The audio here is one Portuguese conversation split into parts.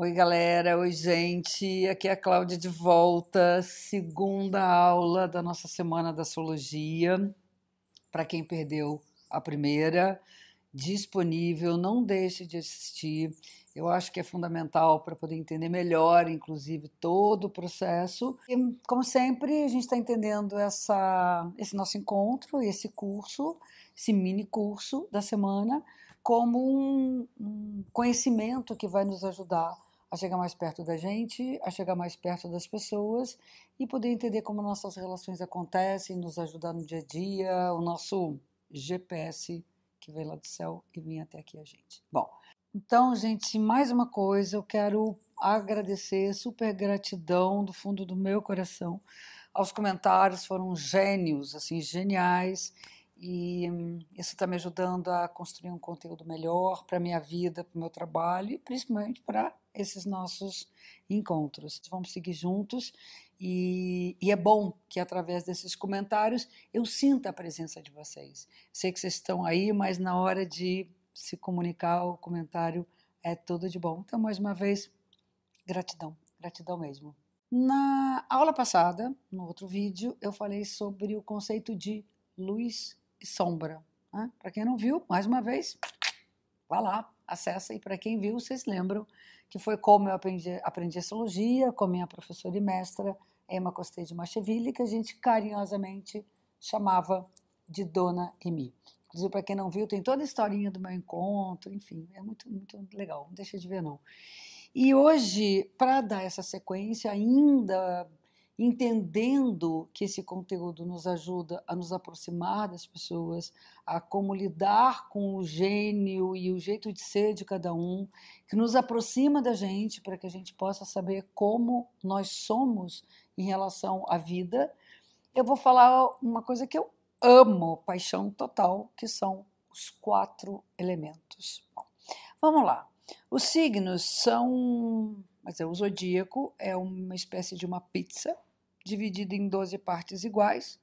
Oi, galera. Oi, gente. Aqui é a Cláudia de volta. Segunda aula da nossa Semana da Astrologia. Para quem perdeu a primeira, disponível, não deixe de assistir. Eu acho que é fundamental para poder entender melhor, inclusive, todo o processo. E, como sempre, a gente está entendendo esse nosso encontro, esse curso, esse mini curso da semana, como um conhecimento que vai nos ajudar a chegar mais perto da gente, a chegar mais perto das pessoas e poder entender como nossas relações acontecem, nos ajudar no dia a dia, o nosso GPS que veio lá do céu e vinha até aqui a gente. Bom, então, gente, mais uma coisa, eu quero agradecer, super gratidão do fundo do meu coração aos comentários, foram gênios, assim, geniais, e isso está me ajudando a construir um conteúdo melhor para a minha vida, para o meu trabalho e principalmente para esses nossos encontros. Vamos seguir juntos e é bom que através desses comentários eu sinta a presença de vocês. Sei que vocês estão aí, mas na hora de se comunicar, o comentário é tudo de bom. Então, mais uma vez, gratidão, gratidão mesmo. Na aula passada, no outro vídeo, eu falei sobre o conceito de luz e sombra. Né? Para quem não viu, mais uma vez, vá lá, acessa. E para quem viu, vocês lembram que foi como eu aprendi astrologia com a minha professora e mestra Emma Costei de Macheville, que a gente carinhosamente chamava de Dona Emi. Inclusive, para quem não viu, tem toda a historinha do meu encontro, enfim, é muito, muito legal, não deixa de ver não. E hoje, para dar essa sequência, ainda entendendo que esse conteúdo nos ajuda a nos aproximar das pessoas, a como lidar com o gênio e o jeito de ser de cada um, que nos aproxima da gente para que a gente possa saber como nós somos em relação à vida, eu vou falar uma coisa que eu amo, paixão total, que são os 4 elementos. Bom, vamos lá. Os signos são, o zodíaco é uma espécie de uma pizza dividida em 12 partes iguais.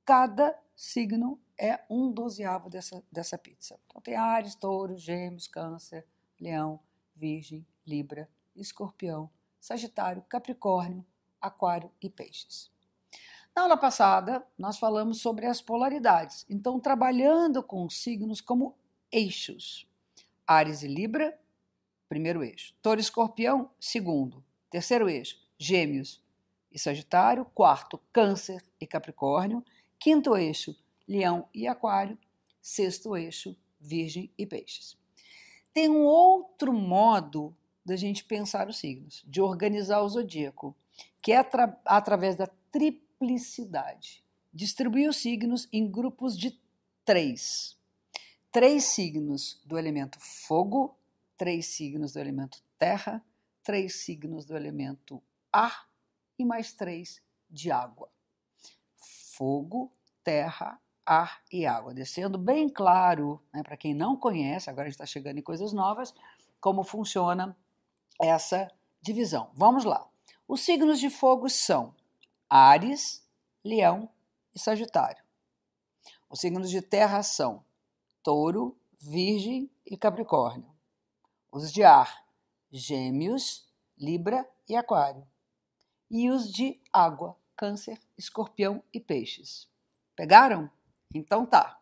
Cada signo é um dozeavo dessa pizza. Então tem Áries, Touro, Gêmeos, Câncer, Leão, Virgem, Libra, Escorpião, Sagitário, Capricórnio, Aquário e Peixes. Na aula passada, nós falamos sobre as polaridades. Então, trabalhando com signos como eixos. Áries e Libra, primeiro eixo. Touro e Escorpião, segundo. Terceiro eixo, Gêmeos e Sagitário. Quarto, Câncer e Capricórnio. Quinto eixo, Leão e Aquário. Sexto eixo, Virgem e Peixes. Tem um outro modo da gente pensar os signos, de organizar o zodíaco, que é através da triplicidade. Distribuir os signos em grupos de 3. 3 signos do elemento fogo, 3 signos do elemento terra, 3 signos do elemento ar e mais 3 de água. Fogo, terra, ar e água. Descendo bem claro, né, para quem não conhece, agora a gente está chegando em coisas novas, como funciona essa divisão. Vamos lá. Os signos de fogo são Áries, Leão e Sagitário. Os signos de terra são Touro, Virgem e Capricórnio. Os de ar, Gêmeos, Libra e Aquário. E os de água, Câncer, Escorpião e Peixes. Pegaram? Então tá.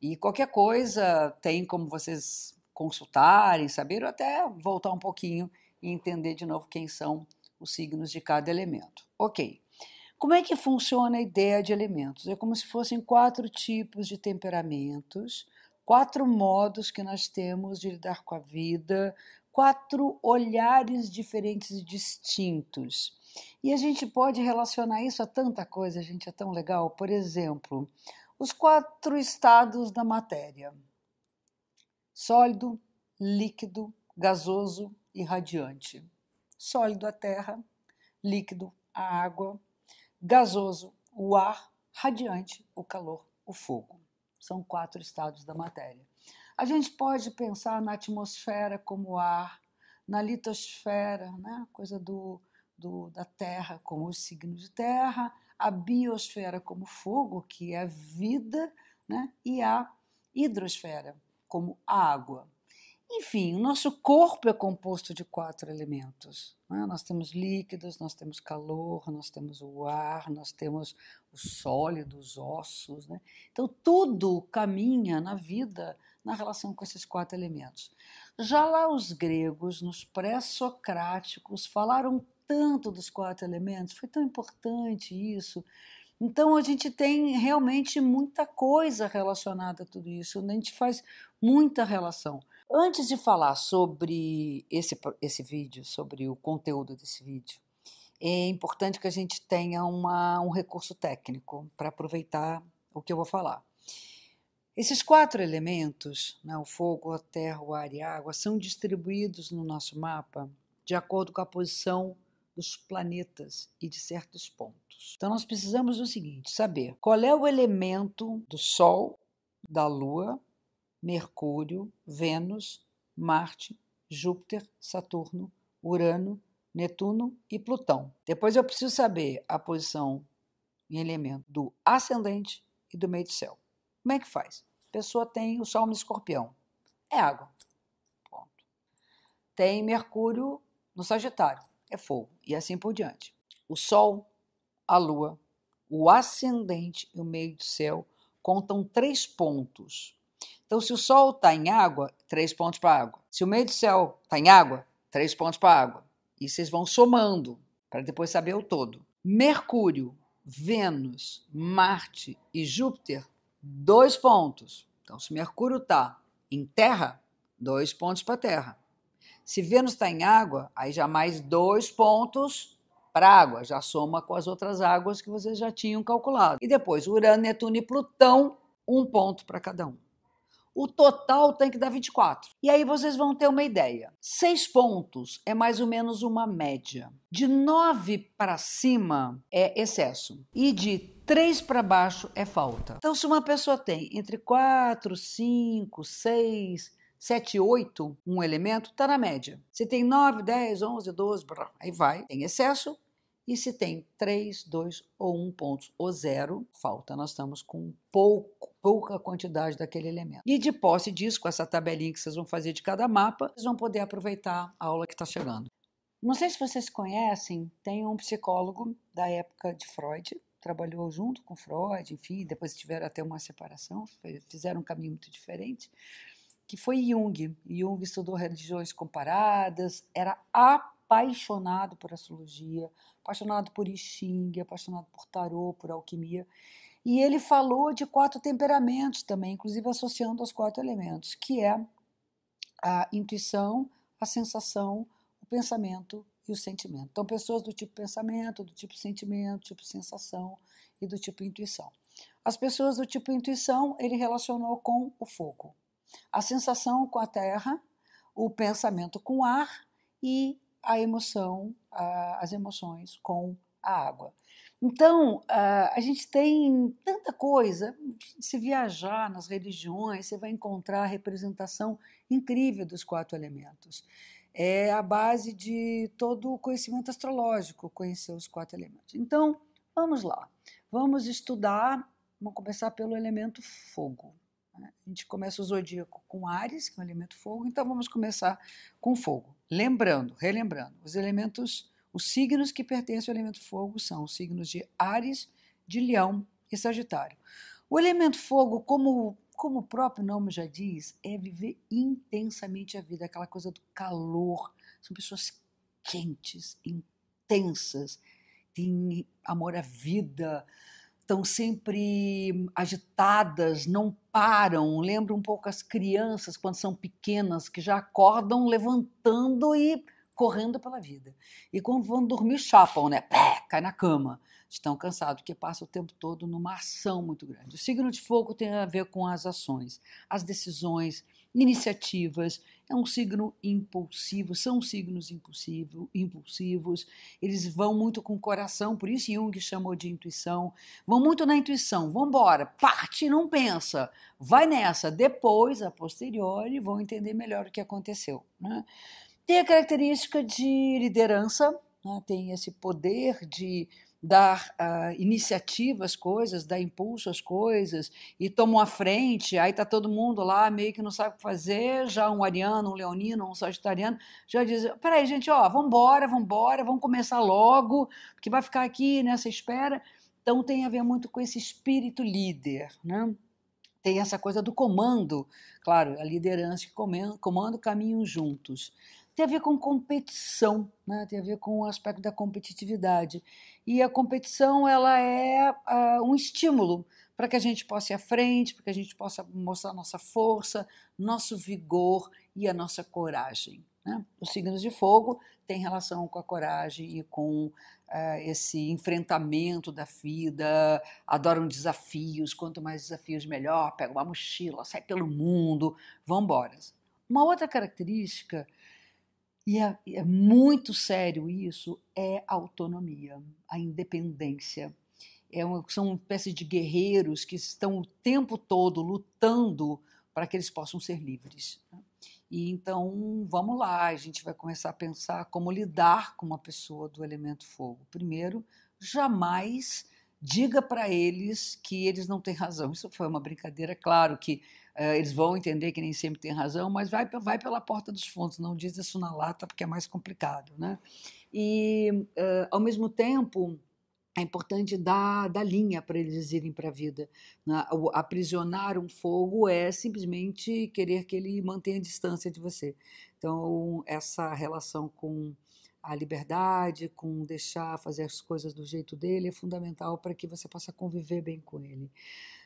E qualquer coisa tem como vocês consultarem, saber, ou até voltar um pouquinho e entender de novo quem são os signos de cada elemento. Ok. Como é que funciona a ideia de elementos? É como se fossem 4 tipos de temperamentos, 4 modos que nós temos de lidar com a vida, 4 olhares diferentes e distintos. E a gente pode relacionar isso a tanta coisa, gente, é tão legal. Por exemplo, os 4 estados da matéria: sólido, líquido, gasoso e radiante. Sólido, a terra; líquido, a água; gasoso, o ar; radiante, o calor, o fogo. São 4 estados da matéria. A gente pode pensar na atmosfera como ar, na litosfera, né? Coisa da terra, como os signos de terra, a biosfera como fogo, que é a vida, né? E a hidrosfera como a água. Enfim, o nosso corpo é composto de 4 elementos, né? Nós temos líquidos, nós temos calor, nós temos o ar, nós temos o sólido, os ossos, né? Então, tudo caminha na vida na relação com esses 4 elementos. Já lá os gregos, nos pré-socráticos, falaram tanto dos 4 elementos, foi tão importante isso. Então, a gente tem realmente muita coisa relacionada a tudo isso, né? A gente faz muita relação. Antes de falar sobre esse vídeo, sobre o conteúdo desse vídeo, é importante que a gente tenha um recurso técnico para aproveitar o que eu vou falar. Esses 4 elementos, né, o fogo, a terra, o ar e a água, são distribuídos no nosso mapa de acordo com a posição dos planetas e de certos pontos. Então, nós precisamos do seguinte, saber qual é o elemento do Sol, da Lua, Mercúrio, Vênus, Marte, Júpiter, Saturno, Urano, Netuno e Plutão. Depois eu preciso saber a posição em elemento do ascendente e do meio do céu. Como é que faz? A pessoa tem o Sol no Escorpião. É água. Ponto. Tem Mercúrio no Sagitário. É fogo. E assim por diante. O Sol, a Lua, o ascendente e o meio do céu contam 3 pontos. Então, se o Sol está em água, 3 pontos para a água. Se o meio do céu está em água, 3 pontos para a água. E vocês vão somando para depois saber o todo. Mercúrio, Vênus, Marte e Júpiter, 2 pontos. Então, se Mercúrio está em terra, 2 pontos para a terra. Se Vênus está em água, aí já mais 2 pontos para a água. Já soma com as outras águas que vocês já tinham calculado. E depois, Urano, Netuno e Plutão, 1 ponto para cada um. O total tem que dar 24. E aí vocês vão ter uma ideia. 6 pontos é mais ou menos uma média. De 9 para cima é excesso. E de 3 para baixo é falta. Então, se uma pessoa tem entre 4, 5, 6, 7 e 8, um elemento, está na média. Se tem 9, 10, 11, 12, aí vai. Tem excesso. E se tem 3, 2 ou 1 pontos ou 0, falta. Nós estamos com pouca quantidade daquele elemento. E de posse disso, com essa tabelinha que vocês vão fazer de cada mapa, vocês vão poder aproveitar a aula que está chegando. Não sei se vocês conhecem, tem um psicólogo da época de Freud, trabalhou junto com Freud, enfim, depois tiveram até uma separação, fizeram um caminho muito diferente, que foi Jung. Jung estudou religiões comparadas, era apaixonado por astrologia, apaixonado por I Ching, apaixonado por tarô, por alquimia. E ele falou de 4 temperamentos também, inclusive associando aos 4 elementos, que é a intuição, a sensação, o pensamento e o sentimento. Então, pessoas do tipo pensamento, do tipo sentimento, do tipo sensação e do tipo intuição. As pessoas do tipo intuição, ele relacionou com o fogo. A sensação com a terra, o pensamento com o ar e a emoção, as emoções com a água. Então, a gente tem tanta coisa. Se viajar nas religiões, você vai encontrar a representação incrível dos 4 elementos. É a base de todo o conhecimento astrológico, conhecer os 4 elementos. Então, vamos lá. Vamos estudar, vamos começar pelo elemento fogo. A gente começa o zodíaco com Áries, que é o elemento fogo, então vamos começar com fogo. Relembrando, os signos que pertencem ao elemento fogo são os signos de Áries, de Leão e Sagitário. O elemento fogo, como o próprio nome já diz, é viver intensamente a vida, aquela coisa do calor. São pessoas quentes, intensas, têm amor à vida, estão sempre agitadas, não param. Lembra um pouco as crianças quando são pequenas, que já acordam levantando e correndo pela vida. E quando vão dormir, chapam, né? Cai na cama. Estão cansados, porque passa o tempo todo numa ação muito grande. O signo de fogo tem a ver com as ações, as decisões, iniciativas. É um signo impulsivo, são signos impulsivos. Eles vão muito com o coração, por isso Jung chamou de intuição. Vão muito na intuição, vão embora, parte, não pensa, vai nessa. Depois, a posteriori, vão entender melhor o que aconteceu, né? Tem a característica de liderança, né? Tem esse poder de dar iniciativa às coisas, dar impulso às coisas, e tomam a frente, aí está todo mundo lá meio que não sabe o que fazer, já um ariano, um leonino, um sagitariano, já diz, peraí gente, ó, vamos começar logo, porque vai ficar aqui nessa espera. Então tem a ver muito com esse espírito líder, né? Tem essa coisa do comando, claro, a liderança e comando caminham juntos. Tem a ver com competição, né? Tem a ver com o aspecto da competitividade. E a competição ela é um estímulo para que a gente possa ir à frente, para que a gente possa mostrar nossa força, nosso vigor e a nossa coragem, né? Os signos de fogo têm relação com a coragem e com esse enfrentamento da vida, adoram desafios, quanto mais desafios melhor, pega uma mochila, sai pelo mundo, vão embora. Uma outra característica, e é muito sério isso, é a autonomia, a independência. São uma espécie de guerreiros que estão o tempo todo lutando para que eles possam ser livres. E então, vamos lá, a gente vai começar a pensar como lidar com uma pessoa do elemento fogo. Primeiro, jamais diga para eles que eles não têm razão. Isso foi uma brincadeira, claro que eles vão entender que nem sempre tem razão, mas vai pela porta dos fundos, não diz isso na lata porque é mais complicado, né? E, ao mesmo tempo, é importante dar linha para eles irem para a vida, né? Aprisionar um fogo é simplesmente querer que ele mantenha a distância de você. Então, essa relação com a liberdade, com deixar fazer as coisas do jeito dele, é fundamental para que você possa conviver bem com ele.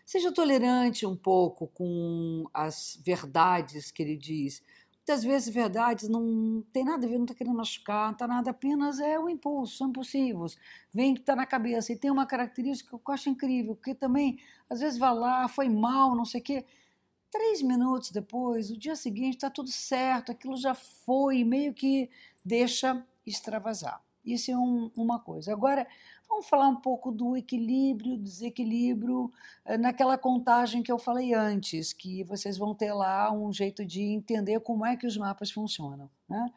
Seja tolerante um pouco com as verdades que ele diz. Muitas vezes verdades não tem nada a ver, não está querendo machucar, não está nada, apenas é o impulso, são impulsivos, vem que está na cabeça. E tem uma característica que eu acho incrível, porque também, às vezes vai lá, foi mal, não sei o quê, 3 minutos depois, o dia seguinte está tudo certo, aquilo já foi, meio que deixa extravasar. Isso é uma coisa. Agora, vamos falar um pouco do equilíbrio, desequilíbrio, naquela contagem que eu falei antes, que vocês vão ter lá um jeito de entender como é que os mapas funcionam, né?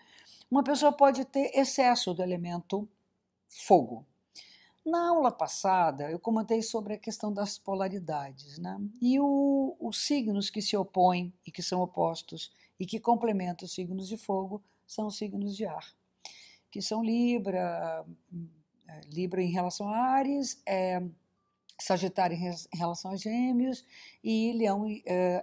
Uma pessoa pode ter excesso do elemento fogo. Na aula passada, eu comentei sobre a questão das polaridades, né? E os signos que se opõem e que são opostos e que complementam os signos de fogo são os signos de ar, que são Libra, Libra em relação a Áries, Sagitário em relação a Gêmeos e Leão,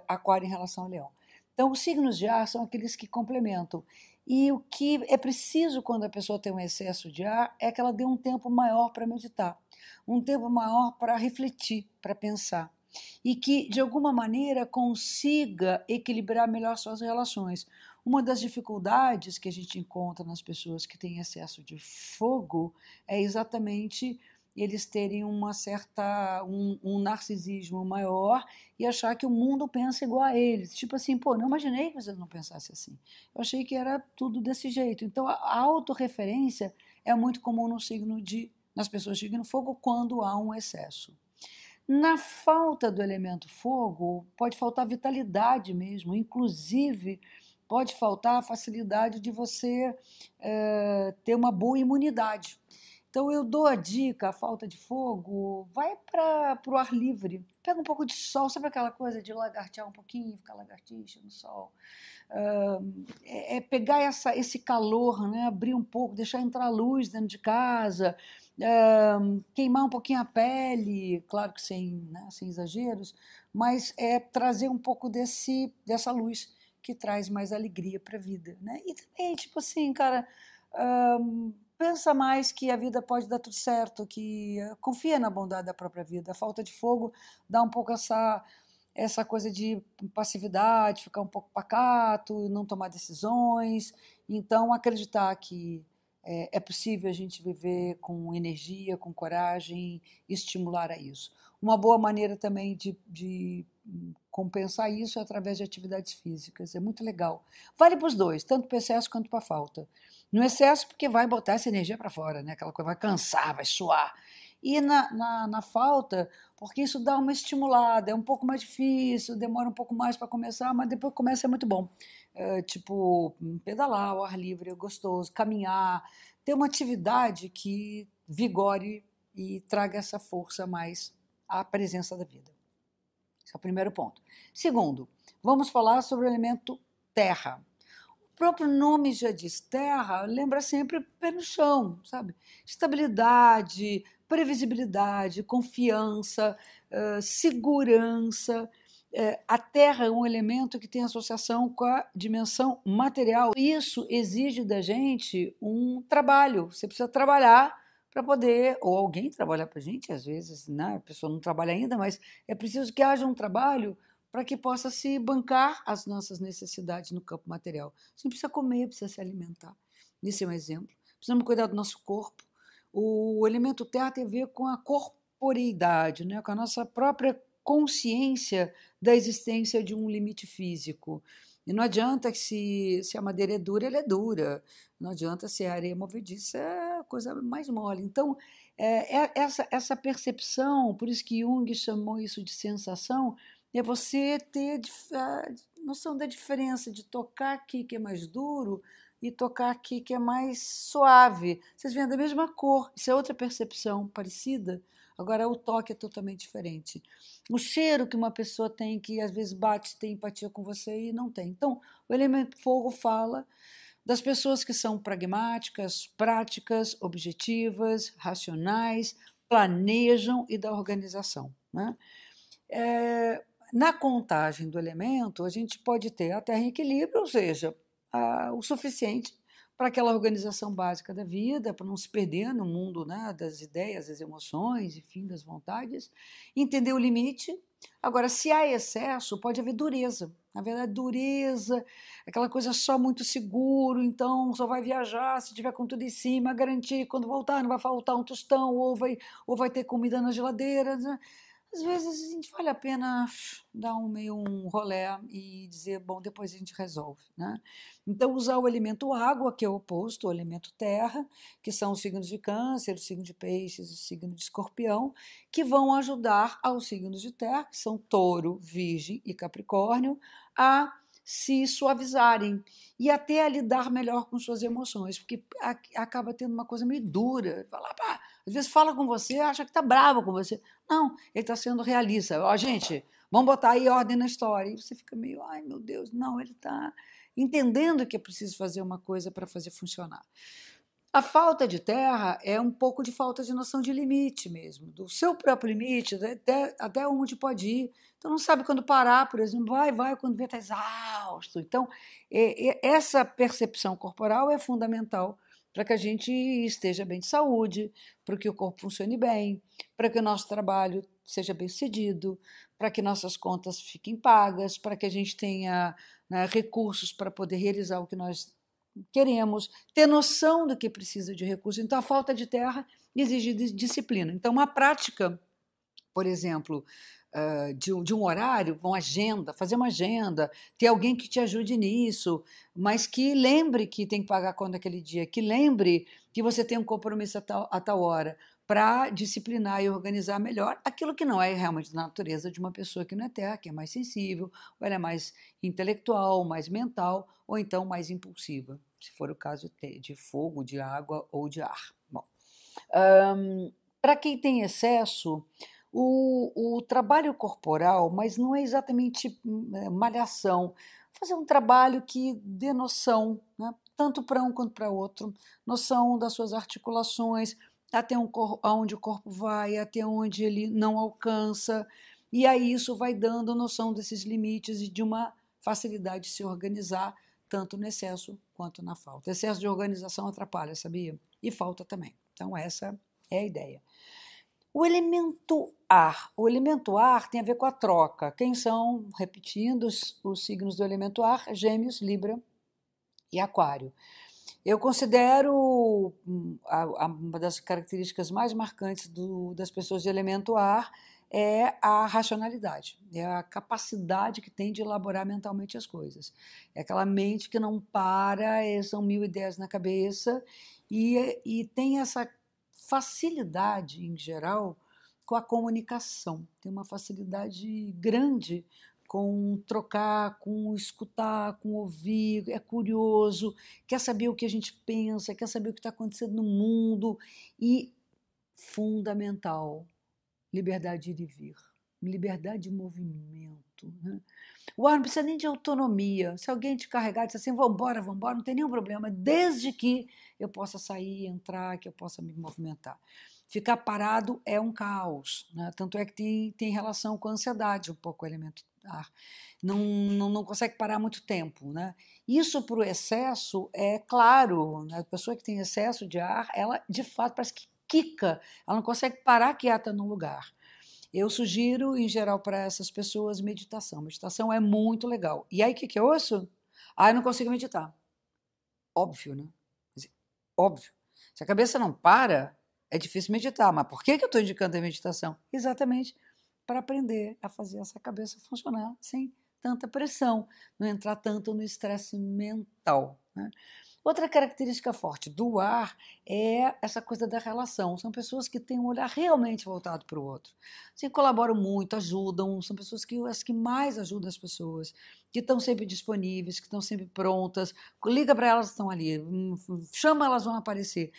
Aquário em relação a Leão. Então, os signos de ar são aqueles que complementam. E o que é preciso quando a pessoa tem um excesso de ar é que ela dê um tempo maior para meditar, um tempo maior para refletir, para pensar. E que, de alguma maneira, consiga equilibrar melhor suas relações. Uma das dificuldades que a gente encontra nas pessoas que têm excesso de fogo é exatamente eles terem um narcisismo maior e achar que o mundo pensa igual a eles. Tipo assim, pô, não imaginei que vocês não pensassem assim. Eu achei que era tudo desse jeito. Então, a autorreferência é muito comum nas pessoas de signo fogo quando há um excesso. Na falta do elemento fogo, pode faltar vitalidade mesmo, inclusive pode faltar a facilidade de você ter uma boa imunidade. Então eu dou a dica, a falta de fogo, vai para o ar livre, pega um pouco de sol, sabe aquela coisa de lagartear um pouquinho, ficar lagartixa no sol? Pegar esse calor, né, abrir um pouco, deixar entrar luz dentro de casa, queimar um pouquinho a pele, claro que sem exageros, mas trazer um pouco dessa luz que traz mais alegria para a vida, né? E também, tipo assim, cara, pensa mais que a vida pode dar tudo certo, que confia na bondade da própria vida. A falta de fogo dá um pouco essa coisa de passividade, ficar um pouco pacato, não tomar decisões. Então, acreditar que é possível a gente viver com energia, com coragem, estimular a isso. Uma boa maneira também de compensar isso é através de atividades físicas. É muito legal. Vale para os dois, tanto para o excesso quanto para a falta. No excesso, porque vai botar essa energia para fora, né? Aquela coisa vai cansar, vai suar. E na falta, porque isso dá uma estimulada, é um pouco mais difícil, demora um pouco mais para começar, mas depois que começa é muito bom. Tipo, pedalar ao ar livre é gostoso, caminhar, ter uma atividade que vigore e traga essa força mais à presença da vida. Esse é o primeiro ponto. Segundo, vamos falar sobre o elemento terra. O próprio nome já diz terra, lembra sempre pé no chão, sabe? Estabilidade, previsibilidade, confiança, segurança. A terra é um elemento que tem associação com a dimensão material. Isso exige da gente um trabalho. Você precisa trabalhar para poder, ou alguém trabalhar para a gente, às vezes, né? A pessoa não trabalha ainda, mas é preciso que haja um trabalho para que possa se bancar as nossas necessidades no campo material. A gente precisa comer, precisa se alimentar. Esse é um exemplo. Precisamos cuidar do nosso corpo. O elemento terra tem a ver com a corporeidade, né? Com a nossa própria consciência da existência de um limite físico. E não adianta que se a madeira é dura, ela é dura. Não adianta se a areia movediça, é a coisa mais mole. Então, essa percepção, por isso que Jung chamou isso de sensação, é você ter a noção da diferença de tocar aqui que é mais duro e tocar aqui que é mais suave. Vocês veem da mesma cor, isso é outra percepção parecida, agora o toque é totalmente diferente. O cheiro que uma pessoa tem, que às vezes bate, tem empatia com você e não tem. Então, o elemento fogo fala das pessoas que são pragmáticas, práticas, objetivas, racionais, planejam e da organização, né? Na contagem do elemento, a gente pode ter a Terra em equilíbrio, ou seja, o suficiente para aquela organização básica da vida, para não se perder no mundo, né, das ideias, das emoções, enfim, das vontades, entender o limite. Agora, se há excesso, pode haver dureza. Na verdade, dureza, aquela coisa só muito seguro, então só vai viajar se tiver com tudo em cima, garantir que quando voltar não vai faltar um tostão, ou vai ter comida na geladeira, né? Às vezes a gente vale a pena dar um rolê e dizer, bom, depois a gente resolve, né? Então, usar o elemento água, que é o oposto, o elemento terra, que são os signos de câncer, o signo de peixes, o signo de escorpião, que vão ajudar aos signos de terra, que são touro, virgem e capricórnio, a se suavizarem e até a lidar melhor com suas emoções, porque acaba tendo uma coisa meio dura. Às vezes fala com você, acha que está bravo com você. Não, ele está sendo realista. Ó, gente, vamos botar aí ordem na história. E você fica meio, ai meu Deus, não, ele está entendendo que é preciso fazer uma coisa para fazer funcionar. A falta de terra é um pouco de falta de noção de limite mesmo, do seu próprio limite, até onde pode ir. Então não sabe quando parar, por exemplo, vai, quando vê está exausto. Então, essa percepção corporal é fundamental para que a gente esteja bem de saúde, para que o corpo funcione bem, para que o nosso trabalho seja bem sucedido, para que nossas contas fiquem pagas, para que a gente tenha, né, recursos para poder realizar o que nós queremos, ter noção do que precisa de recursos. Então, a falta de terra exige disciplina. Então, uma prática, por exemplo, de um horário, fazer uma agenda, ter alguém que te ajude nisso, mas que lembre que tem que pagar a conta naquele dia, que lembre que você tem um compromisso a tal hora, para disciplinar e organizar melhor aquilo que não é realmente da natureza de uma pessoa que não é terra, que é mais sensível, ou ela é mais intelectual, mais mental, ou então mais impulsiva, se for o caso de fogo, de água ou de ar. Bom, para quem tem excesso, o trabalho corporal, mas não é exatamente malhação, fazer um trabalho que dê noção, né, tanto para um quanto para outro, noção das suas articulações, até onde o corpo vai, até onde ele não alcança, e aí isso vai dando noção desses limites e de uma facilidade de se organizar, tanto no excesso quanto na falta. Excesso de organização atrapalha, sabia? E falta também. Então, essa é a ideia. O elemento ar tem a ver com a troca. Quem são, repetindo, os signos do elemento ar? Gêmeos, Libra e Aquário. Eu considero uma das características mais marcantes das pessoas de elemento ar é a racionalidade, é a capacidade que tem de elaborar mentalmente as coisas. É aquela mente que não para, são 1000 ideias na cabeça e tem essa facilidade, em geral, com a comunicação. Tem uma facilidade grande com trocar, com escutar, com ouvir, é curioso, quer saber o que a gente pensa, quer saber o que está acontecendo no mundo e fundamental. Liberdade de ir e vir, liberdade de movimento, né? O ar não precisa nem de autonomia. Se alguém te carregar e disser assim, vambora, não tem nenhum problema, desde que eu possa sair, entrar, que eu possa me movimentar. Ficar parado é um caos, né? Tanto é que tem relação com a ansiedade, um pouco o elemento ar. Não consegue parar muito tempo, né? Isso para o excesso é claro, né? A pessoa que tem excesso de ar, ela de fato parece que quica, ela não consegue parar quieta no lugar. Eu sugiro, em geral, para essas pessoas, meditação. Meditação é muito legal. E aí, o que eu ouço? Ah, eu não consigo meditar. Óbvio, né? Quer dizer, óbvio. Se a cabeça não para, é difícil meditar. Mas por que eu estou indicando a meditação? Exatamente para aprender a fazer essa cabeça funcionar sem tanta pressão, não entrar tanto no estresse mental, né? Outra característica forte do ar é essa coisa da relação. São pessoas que têm um olhar realmente voltado para o outro. Assim, colaboram muito, ajudam, são pessoas que as que mais ajudam as pessoas, que estão sempre disponíveis, que estão sempre prontas. Liga para elas, estão ali, chama, elas vão aparecer.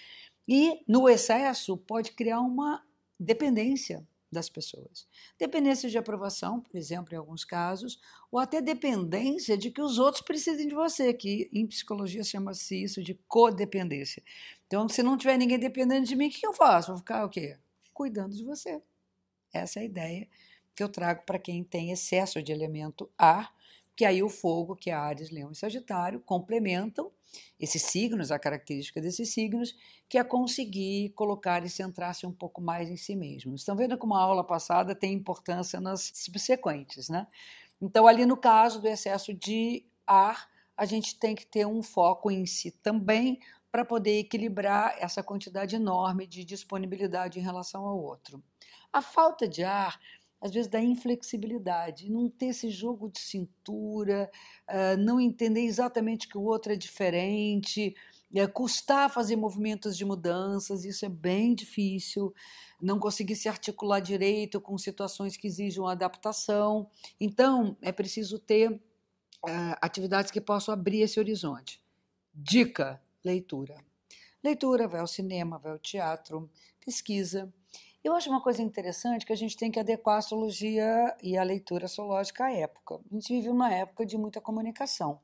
E no excesso pode criar uma dependência das pessoas. Dependência de aprovação, por exemplo, em alguns casos, ou até dependência de que os outros precisem de você, que em psicologia chama-se isso de codependência. Então, se não tiver ninguém dependendo de mim, o que eu faço? Vou ficar o quê? Cuidando de você. Essa é a ideia que eu trago para quem tem excesso de elemento ar, que aí o fogo, que é Áries, Leão e Sagitário, complementam esses signos, a característica desses signos, que é conseguir colocar e centrar-se um pouco mais em si mesmo. Estão vendo como a aula passada tem importância nas subsequentes, né? Então, ali no caso do excesso de ar, a gente tem que ter um foco em si também para poder equilibrar essa quantidade enorme de disponibilidade em relação ao outro. A falta de ar, às vezes, dá inflexibilidade, não ter esse jogo de cintura, não entender exatamente que o outro é diferente, custar fazer movimentos de mudanças, isso é bem difícil, não conseguir se articular direito com situações que exijam adaptação. Então, é preciso ter atividades que possam abrir esse horizonte. Dica: leitura. Leitura, vai ao cinema, vai ao teatro, pesquisa. Eu acho uma coisa interessante que a gente tem que adequar a astrologia e a leitura astrológica à época. A gente vive uma época de muita comunicação.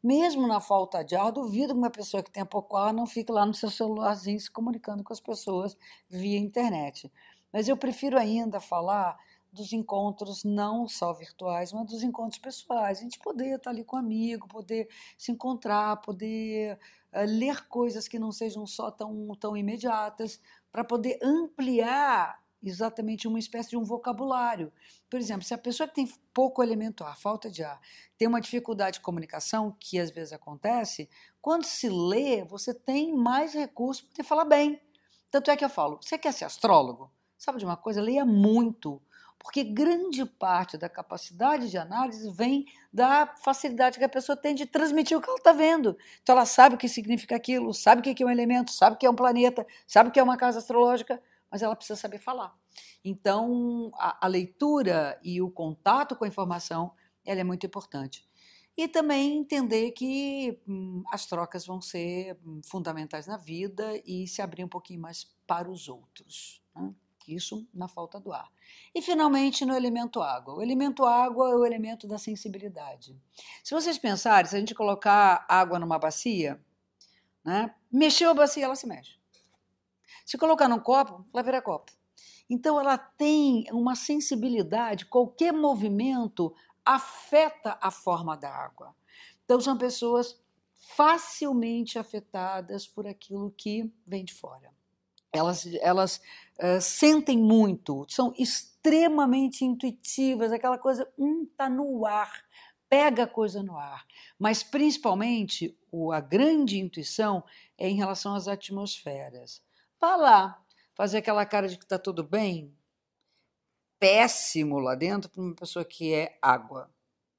Mesmo na falta de ar, eu duvido que uma pessoa que tenha pouco ar não fique lá no seu celularzinho se comunicando com as pessoas via internet. Mas eu prefiro ainda falar dos encontros não só virtuais, mas dos encontros pessoais. A gente poder estar ali com um amigo, poder se encontrar, poder ler coisas que não sejam só tão imediatas, para poder ampliar exatamente uma espécie de um vocabulário. Por exemplo, se a pessoa que tem pouco elemento ar, falta de ar, tem uma dificuldade de comunicação, que às vezes acontece, quando se lê, você tem mais recursos para falar bem. Tanto é que eu falo, você quer ser astrólogo? Sabe de uma coisa? Leia muito, porque grande parte da capacidade de análise vem da facilidade que a pessoa tem de transmitir o que ela está vendo. Então ela sabe o que significa aquilo, sabe o que é um elemento, sabe o que é um planeta, sabe o que é uma casa astrológica, mas ela precisa saber falar. Então a leitura e o contato com a informação, ela é muito importante. E também entender que as trocas vão ser fundamentais na vida e se abrir um pouquinho mais para os outros, né? Isso na falta do ar. E, finalmente, no elemento água. O elemento água é o elemento da sensibilidade. Se vocês pensarem, se a gente colocar água numa bacia, né, mexeu a bacia, ela se mexe. Se colocar num copo, ela vira copo. Então, ela tem uma sensibilidade, qualquer movimento afeta a forma da água. Então, são pessoas facilmente afetadas por aquilo que vem de fora. Elas sentem muito, são extremamente intuitivas, aquela coisa, está no ar, pega a coisa no ar. Mas, principalmente, a grande intuição é em relação às atmosferas. Vá lá, fazer aquela cara de que está tudo bem, péssimo lá dentro para uma pessoa que é água.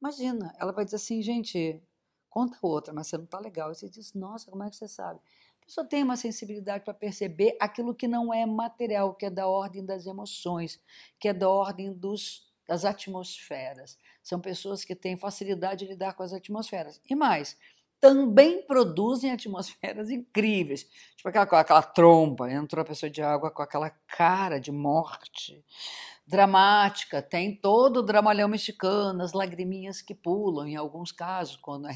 Imagina, ela vai dizer assim, gente, conta outra, mas você não está legal. E você diz, nossa, como é que você sabe? A pessoa tem uma sensibilidade para perceber aquilo que não é material, que é da ordem das emoções, que é da ordem das atmosferas. São pessoas que têm facilidade de lidar com as atmosferas. E mais, também produzem atmosferas incríveis. Tipo aquela tromba, entrou a pessoa de água com aquela cara de morte dramática, tem todo o dramalhão mexicano, as lagriminhas que pulam, em alguns casos, quando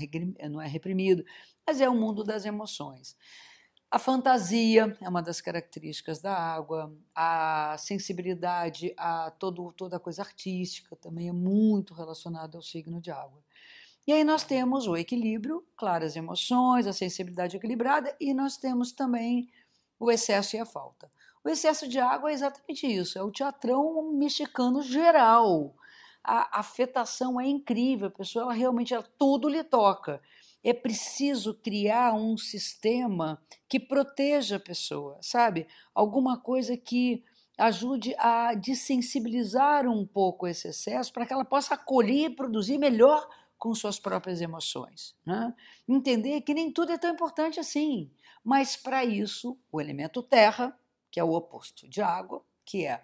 não é reprimido, mas é o mundo das emoções. A fantasia é uma das características da água, a sensibilidade a toda a coisa artística também é muito relacionada ao signo de água. E aí nós temos o equilíbrio, claras emoções, a sensibilidade equilibrada, e nós temos também o excesso e a falta. O excesso de água é exatamente isso, é o teatrão mexicano geral. A afetação é incrível, a pessoa tudo lhe toca. É preciso criar um sistema que proteja a pessoa, sabe? Alguma coisa que ajude a desensibilizar um pouco esse excesso para que ela possa acolher e produzir melhor com suas próprias emoções. Né? Entender que nem tudo é tão importante assim. Mas, para isso, o elemento terra, que é o oposto de água, que é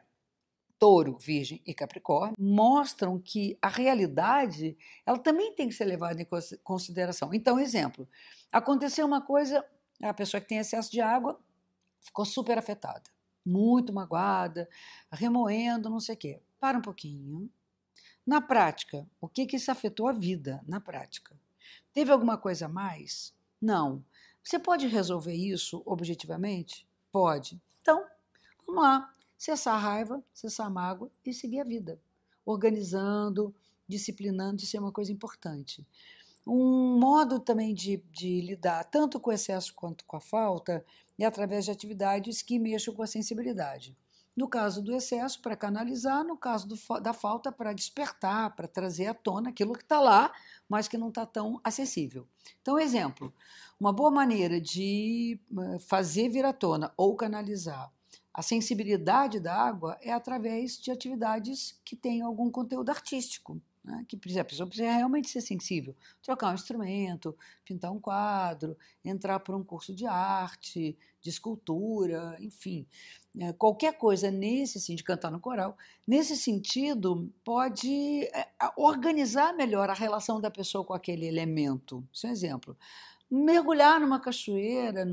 Touro, Virgem e Capricórnio, mostram que a realidade ela também tem que ser levada em consideração. Então, exemplo, aconteceu uma coisa, a pessoa que tem excesso de água ficou super afetada, muito magoada, remoendo, não sei o quê. Para um pouquinho. Na prática, o que isso afetou a vida na prática? Teve alguma coisa a mais? Não. Você pode resolver isso objetivamente? Pode. Então, vamos lá. Cessar a raiva, cessar a mágoa e seguir a vida. Organizando, disciplinando, isso é uma coisa importante. Um modo também de lidar tanto com o excesso quanto com a falta é através de atividades que mexam com a sensibilidade. No caso do excesso, para canalizar, no caso da falta, para despertar, para trazer à tona aquilo que está lá, mas que não está tão acessível. Então, exemplo, uma boa maneira de fazer vir à tona ou canalizar a sensibilidade da água é através de atividades que tenham algum conteúdo artístico. Né? Que a pessoa precisa realmente ser sensível, trocar um instrumento, pintar um quadro, entrar para um curso de arte, de escultura, enfim, qualquer coisa nesse sentido, de cantar no coral, nesse sentido pode organizar melhor a relação da pessoa com aquele elemento. Isso é um exemplo. Mergulhar numa cachoeira,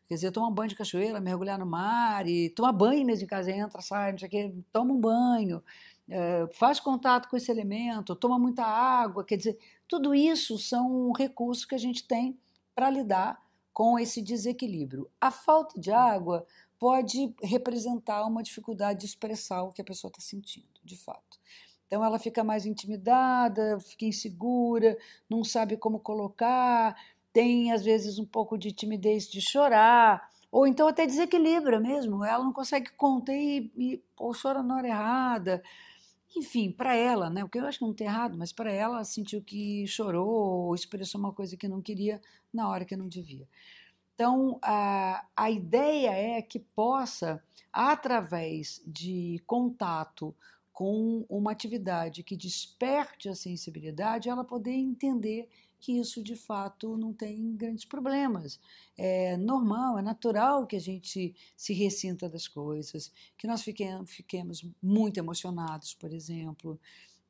quer dizer, tomar um banho de cachoeira, mergulhar no mar e tomar banho mesmo em casa, entra, sai, não sei o quê, toma um banho, faz contato com esse elemento, toma muita água, quer dizer, tudo isso são recursos que a gente tem para lidar com esse desequilíbrio. A falta de água pode representar uma dificuldade de expressar o que a pessoa está sentindo, de fato. Então ela fica mais intimidada, fica insegura, não sabe como colocar, tem às vezes um pouco de timidez de chorar, ou então até desequilibra mesmo, ela não consegue conter ou chora na hora errada. Enfim, para ela, né? O que eu acho que não tem errado, mas para ela sentiu que chorou ou expressou uma coisa que não queria na hora que não devia. Então, a ideia é que possa, através de contato com uma atividade que desperte a sensibilidade, ela poder entender que isso de fato não tem grandes problemas. É normal, é natural que a gente se ressinta das coisas, que nós fiquemos muito emocionados, por exemplo,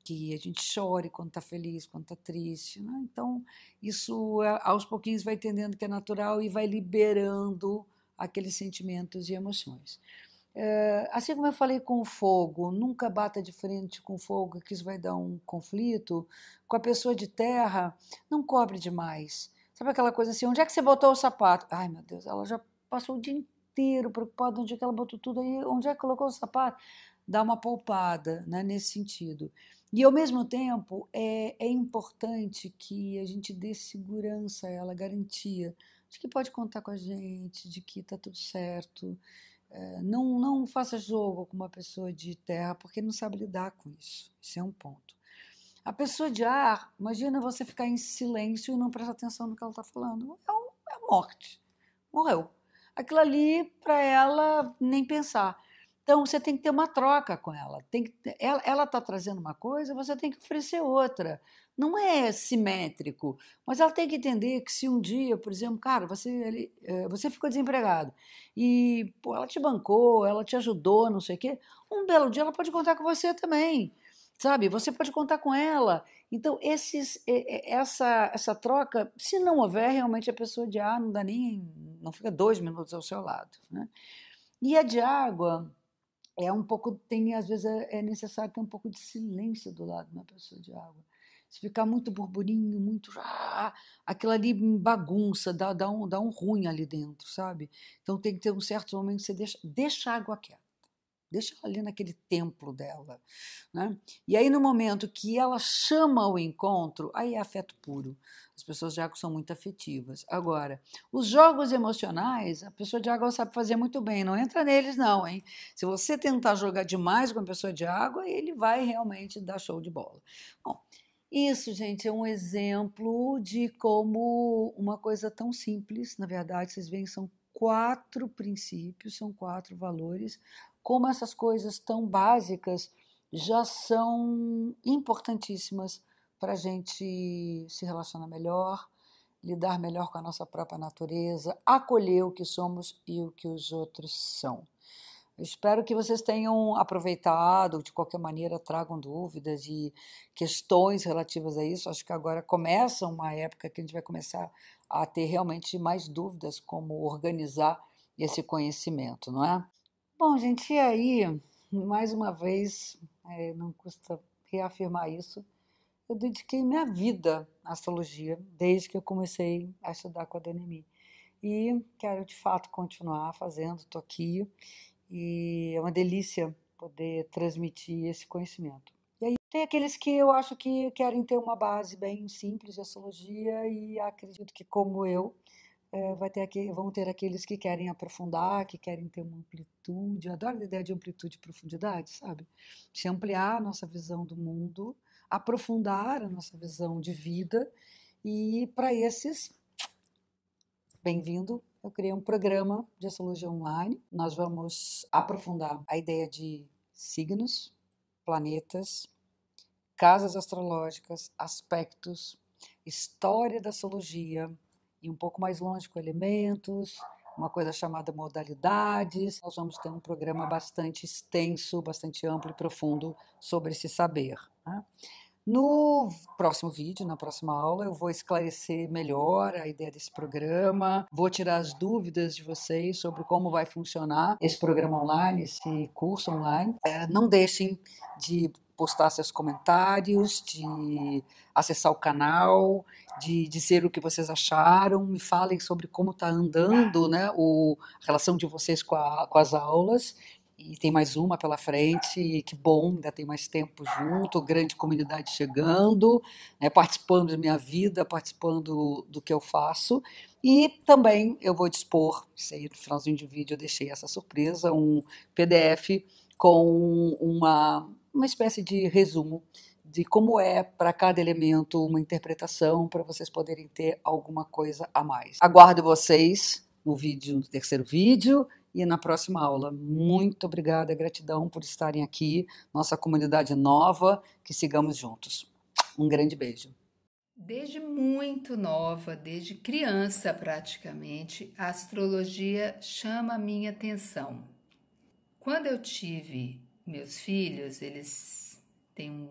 que a gente chore quando está feliz, quando está triste. Né? Então, isso aos pouquinhos vai entendendo que é natural e vai liberando aqueles sentimentos e emoções. Assim como eu falei com o fogo, nunca bata de frente com o fogo, que isso vai dar um conflito. Com a pessoa de terra, não cobre demais. Sabe aquela coisa assim, onde é que você botou o sapato? Ai, meu Deus, ela já passou o dia inteiro preocupada onde é que ela botou tudo aí, onde é que colocou o sapato? Dá uma poupada, né, nesse sentido. E, ao mesmo tempo, é importante que a gente dê segurança a ela, garantia de que pode contar com a gente, de que está tudo certo. Não faça jogo com uma pessoa de terra, porque não sabe lidar com isso. Isso é um ponto. A pessoa de ar, imagina você ficar em silêncio e não prestar atenção no que ela está falando. É a morte. Morreu. Aquilo ali, para ela, nem pensar. Então, você tem que ter uma troca com ela. Ela está trazendo uma coisa, você tem que oferecer outra. Não é simétrico, mas ela tem que entender que se um dia, por exemplo, cara, você ficou desempregado e pô, ela te bancou, ela te ajudou, não sei o quê, um belo dia ela pode contar com você também. sabe? Você pode contar com ela. Então, essa troca, se não houver, realmente a pessoa de ar não fica 2 minutos ao seu lado, né? E a de água é um pouco, às vezes é necessário ter um pouco de silêncio do lado de uma pessoa de água. Se ficar muito burburinho, muito. Aquilo ali bagunça, dá um ruim ali dentro, sabe? Então tem que ter um certo momento que você deixa a água quieta. Deixa ela ali naquele templo dela, né? E aí, no momento que ela chama ao encontro, aí é afeto puro. As pessoas de água são muito afetivas. Agora, os jogos emocionais, a pessoa de água sabe fazer muito bem. Não entra neles, não, hein? Se você tentar jogar demais com a pessoa de água, ele vai realmente dar show de bola. Bom, isso, gente, é um exemplo de como uma coisa tão simples, na verdade, vocês veem, são 4 princípios, são 4 valores, como essas coisas tão básicas já são importantíssimas para a gente se relacionar melhor, lidar melhor com a nossa própria natureza, acolher o que somos e o que os outros são. Eu espero que vocês tenham aproveitado, de qualquer maneira tragam dúvidas e questões relativas a isso. Acho que agora começa uma época que a gente vai começar a ter realmente mais dúvidas como organizar esse conhecimento, não é? Bom, gente, e aí, mais uma vez, não custa reafirmar isso, eu dediquei minha vida à astrologia desde que eu comecei a estudar com a Dani. E quero, de fato, continuar fazendo, estou aqui, e é uma delícia poder transmitir esse conhecimento. E aí tem aqueles que eu acho que querem ter uma base bem simples de astrologia e acredito que, como eu, vão ter aqueles que querem aprofundar, que querem ter uma amplitude. Eu adoro a ideia de amplitude e profundidade, sabe? De ampliar a nossa visão do mundo, aprofundar a nossa visão de vida. E para esses, bem-vindo. Eu criei um programa de astrologia online. Nós vamos aprofundar a ideia de signos, planetas, casas astrológicas, aspectos, história da astrologia e um pouco mais longe com elementos, uma coisa chamada modalidades. Nós vamos ter um programa bastante extenso, bastante amplo e profundo sobre esse saber, né? No próximo vídeo, na próxima aula, eu vou esclarecer melhor a ideia desse programa, vou tirar as dúvidas de vocês sobre como vai funcionar esse programa online, esse curso online. Não deixem de postar seus comentários, de acessar o canal, de dizer o que vocês acharam, me falem sobre como está andando, né, a relação de vocês com as aulas. E tem mais uma pela frente, e que bom, ainda tem mais tempo junto, grande comunidade chegando, né, participando da minha vida, participando do que eu faço. E também eu vou dispor, isso aí no finalzinho de vídeo eu deixei essa surpresa, um PDF com uma espécie de resumo de como é para cada elemento uma interpretação, para vocês poderem ter alguma coisa a mais. Aguardo vocês no terceiro vídeo e na próxima aula. Muito obrigada, gratidão por estarem aqui, nossa comunidade nova, que sigamos juntos. Um grande beijo. Desde muito nova, desde criança praticamente, a astrologia chama a minha atenção. Quando eu tive meus filhos, eles têm um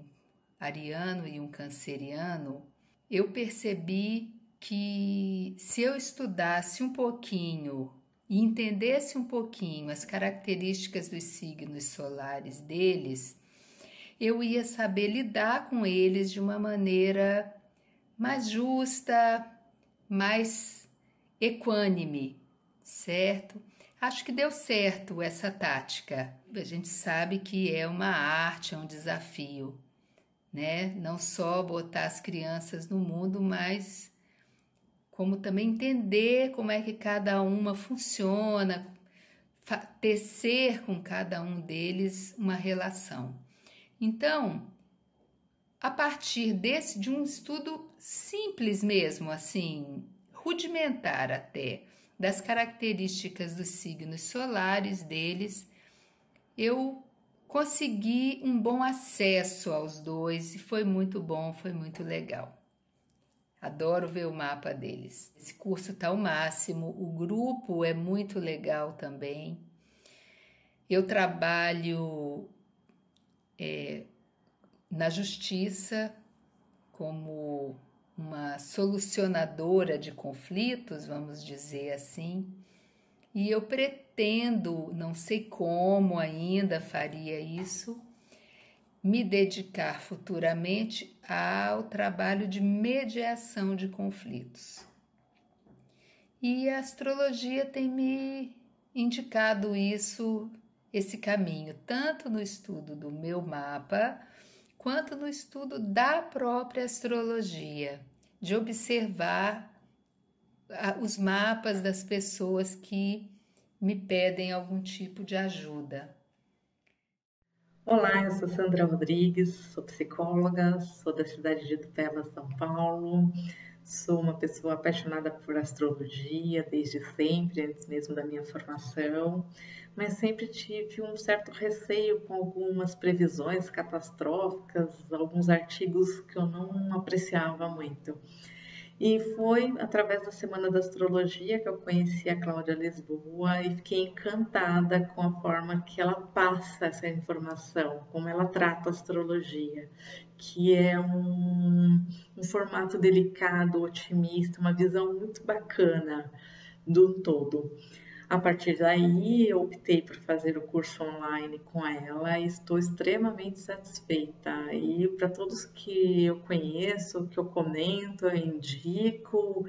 ariano e um canceriano, eu percebi que se eu estudasse um pouquinho e entendesse um pouquinho as características dos signos solares deles, eu ia saber lidar com eles de uma maneira mais justa, mais equânime, certo? Acho que deu certo essa tática. A gente sabe que é uma arte, é um desafio, né? Não só botar as crianças no mundo, mas como também entender como é que cada uma funciona, tecer com cada um deles uma relação. Então, a partir de um estudo simples mesmo, assim, rudimentar até, das características dos signos solares deles, eu consegui um bom acesso aos dois e foi muito bom, foi muito legal. Adoro ver o mapa deles. Esse curso tá ao máximo, o grupo é muito legal também. Eu trabalho na justiça como uma solucionadora de conflitos, vamos dizer assim, e eu pretendo, não sei como ainda faria isso, me dedicar futuramente ao trabalho de mediação de conflitos. E a astrologia tem me indicado esse caminho, tanto no estudo do meu mapa, quanto no estudo da própria astrologia, de observar os mapas das pessoas que me pedem algum tipo de ajuda. Olá, eu sou Sandra Rodrigues, sou psicóloga, sou da cidade de Itupeva, São Paulo. Sou uma pessoa apaixonada por astrologia desde sempre, antes mesmo da minha formação, mas sempre tive um certo receio com algumas previsões catastróficas, alguns artigos que eu não apreciava muito. E foi através da Semana da Astrologia que eu conheci a Cláudia Lisboa e fiquei encantada com a forma que ela passa essa informação, como ela trata a astrologia, que é um formato delicado, otimista, uma visão muito bacana do todo. A partir daí, eu optei por fazer o curso online com ela e estou extremamente satisfeita. E para todos que eu conheço, que eu comento, eu indico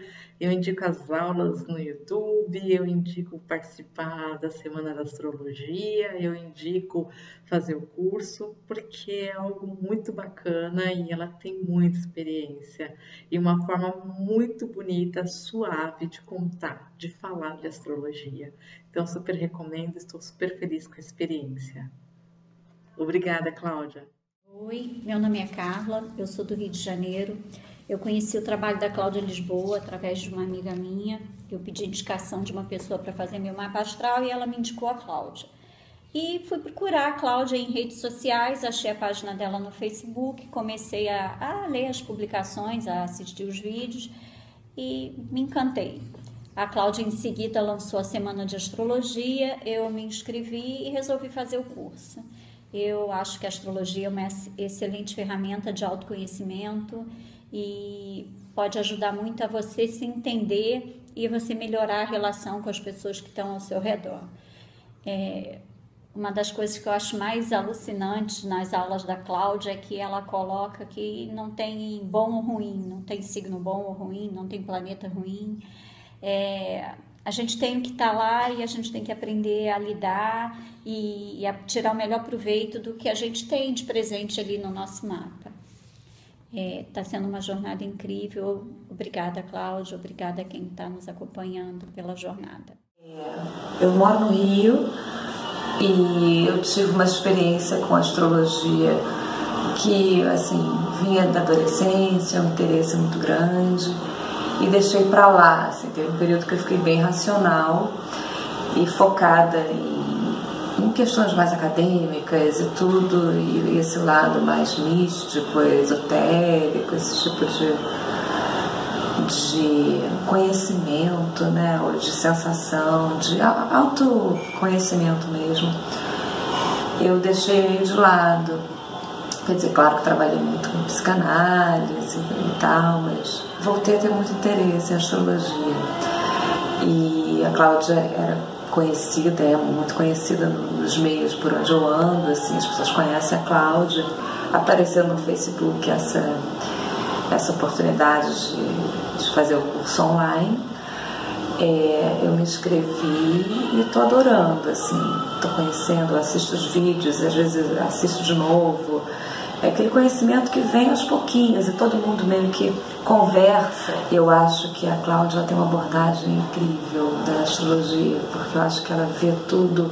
as aulas no YouTube, eu indico participar da Semana da Astrologia, eu indico fazer o curso, porque é algo muito bacana e ela tem muita experiência e uma forma muito bonita, suave de contar, de falar de astrologia. Então, super recomendo, estou super feliz com a experiência. Obrigada, Cláudia. Oi, meu nome é Carla, eu sou do Rio de Janeiro. Eu conheci o trabalho da Cláudia Lisboa através de uma amiga minha. Eu pedi indicação de uma pessoa para fazer meu mapa astral e ela me indicou a Cláudia. E fui procurar a Cláudia em redes sociais, achei a página dela no Facebook, comecei a ler as publicações, a assistir os vídeos e me encantei. A Cláudia em seguida lançou a Semana de Astrologia, eu me inscrevi e resolvi fazer o curso. Eu acho que a astrologia é uma excelente ferramenta de autoconhecimento e pode ajudar muito a você se entender e você melhorar a relação com as pessoas que estão ao seu redor. Uma das coisas que eu acho mais alucinantes nas aulas da Cláudia é que ela coloca que não tem bom ou ruim, não tem signo bom ou ruim, não tem planeta ruim. A gente tem que estar lá e a gente tem que aprender a lidar e a tirar o melhor proveito do que a gente tem de presente ali no nosso mapa. Está sendo uma jornada incrível. Obrigada, Cláudia. Obrigada a quem está nos acompanhando pela jornada. Eu moro no Rio e eu tive uma experiência com astrologia que, assim, vinha da adolescência, um interesse muito grande. E deixei para lá, assim, teve um período que eu fiquei bem racional e focada em questões mais acadêmicas e tudo, e esse lado mais místico, esotérico, esse tipo de conhecimento, né, ou de sensação, de autoconhecimento mesmo. Eu deixei meio de lado. Quer dizer, claro que trabalhei muito com psicanálise e tal, mas voltei a ter muito interesse em astrologia. E a Cláudia era conhecida, é muito conhecida nos meios por onde eu ando, assim, as pessoas conhecem a Cláudia. Apareceu no Facebook essa oportunidade de fazer o curso online. Eu me inscrevi e estou adorando, assim, estou conhecendo, assisto os vídeos, às vezes assisto de novo. É aquele conhecimento que vem aos pouquinhos e todo mundo meio que conversa. Eu acho que a Cláudia tem uma abordagem incrível da astrologia, porque eu acho que ela vê tudo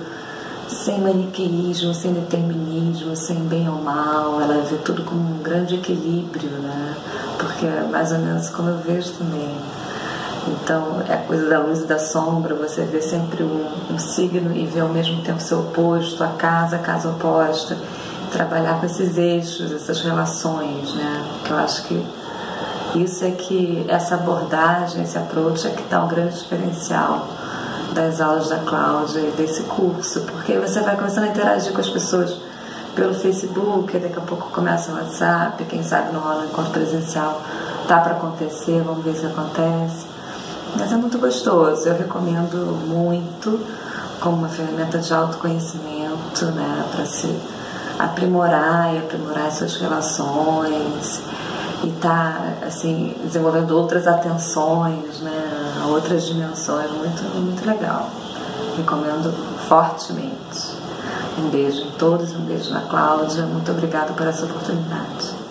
sem maniqueísmo, sem determinismo, sem bem ou mal. Ela vê tudo com um grande equilíbrio, né? Porque é mais ou menos como eu vejo também. Então, é a coisa da luz e da sombra, você vê sempre um signo e vê ao mesmo tempo seu oposto, a casa oposta. Trabalhar com esses eixos, essas relações, né? Que eu acho que isso é que essa abordagem, esse approach é que dá um grande diferencial das aulas da Cláudia e desse curso, porque você vai começando a interagir com as pessoas pelo Facebook, daqui a pouco começa o WhatsApp, quem sabe não rola um encontro presencial, tá para acontecer, vamos ver se acontece. Mas é muito gostoso, eu recomendo muito como uma ferramenta de autoconhecimento, né, para se aprimorar e aprimorar as suas relações e tá, assim, desenvolvendo outras atenções, né, outras dimensões, muito legal. Recomendo fortemente. Um beijo em todos, um beijo na Cláudia. Muito obrigada por essa oportunidade.